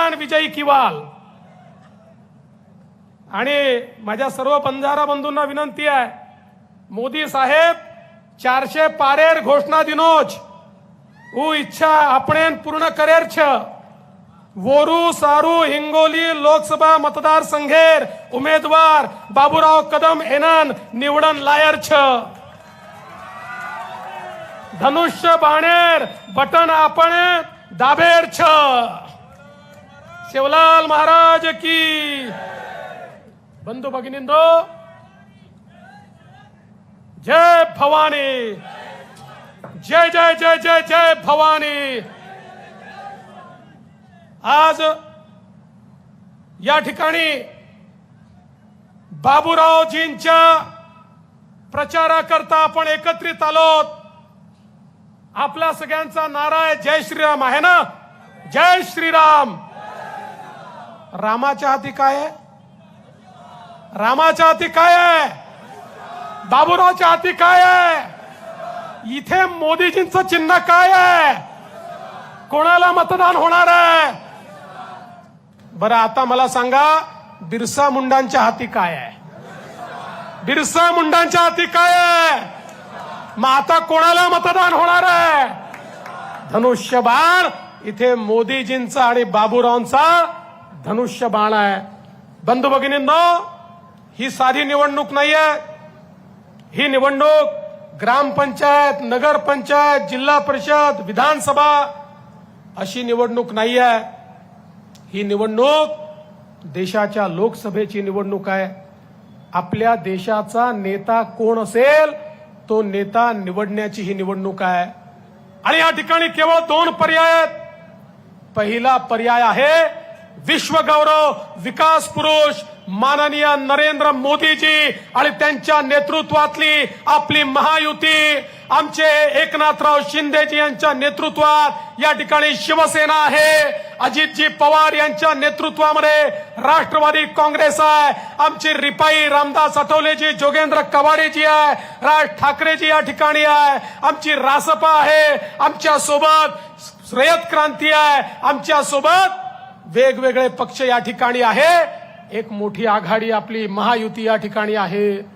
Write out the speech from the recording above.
किसान विजयी किवाल. आणि माझ्या सर्व बंजारा बंधूंना विनंती आहे, मोदी साहेब 400 पारेर घोषणा दिनोच ऊ इच्छा आपणेन पूर्ण करेर छ. वोरू सारू हिंगोली लोकसभा मतदार संघेर उमेदवार बाबूराव कदम एनन निवडन लायर छ. धनुष्य बाणेर बटन आपण दाबेर छ. शिवलाल महाराज की. बंधू भगिनींनो, जय भवानी. जय जय जय जय जय भवानी. आज या ठिकाणी बाबूरावजींच्या प्रचाराकरता आपण एकत्रित आलोत. आपला सगळ्यांचा नारा आहे जय श्रीराम आहे ना. जय श्रीराम. रामाच्या हाती काय आहे? रामाच्या हाती काय आहे? बाबूरावच्या हाती काय आहे? इथे मोदीजींचं चिन्ह काय आहे? कोणाला मतदान होणार आहे? बरं, आता मला सांगा, बिरसा मुंडांच्या हाती काय आहे? बिरसा मुंडांच्या हाती काय आहे? मग आता कोणाला मतदान होणार आहे? धनुष्यबाण. इथे मोदीजींचा आणि बाबूरावांचा धनुष्यबाण आहे. बंधू भगिनींनो, ही साधी निवडणूक नाहीये. ही निवडणूक ग्रामपंचायत, नगरपंचायत, जिल्हा परिषद, विधानसभा अशी निवडणूक नाहीये. ही निवडणूक देशाच्या लोकसभेची निवडणूक आहे. आपल्या देशाचा नेता कोण असेल तो नेता निवडण्याची ही निवडणूक आहे. आणि या ठिकाणी केवळ 2 पर्याय आहेत. पहिला पर्याय आहे विश्वगौरव विकास पुरुष माननीय नरेंद्र मोदीजी आणि त्यांच्या नेतृत्वातली आपली महायुती. आमचे एकनाथराव शिंदेजी यांच्या नेतृत्वात या ठिकाणी शिवसेना आहे. अजितजी पवार यांच्या नेतृत्वामध्ये राष्ट्रवादी काँग्रेस आहे. आमची रिपाई रामदास आठवलेजी, जोगेंद्र कवाडेजी आहे. राज ठाकरेजी या ठिकाणी आहे. आमची रासपा आहे. आमच्या सोबत रयत क्रांती आहे. आमच्या सोबत वेगवेगळे पक्ष या ठिकाणी आहे. एक मोठी आघाडी आपली महायुती या ठिकाणी आहे.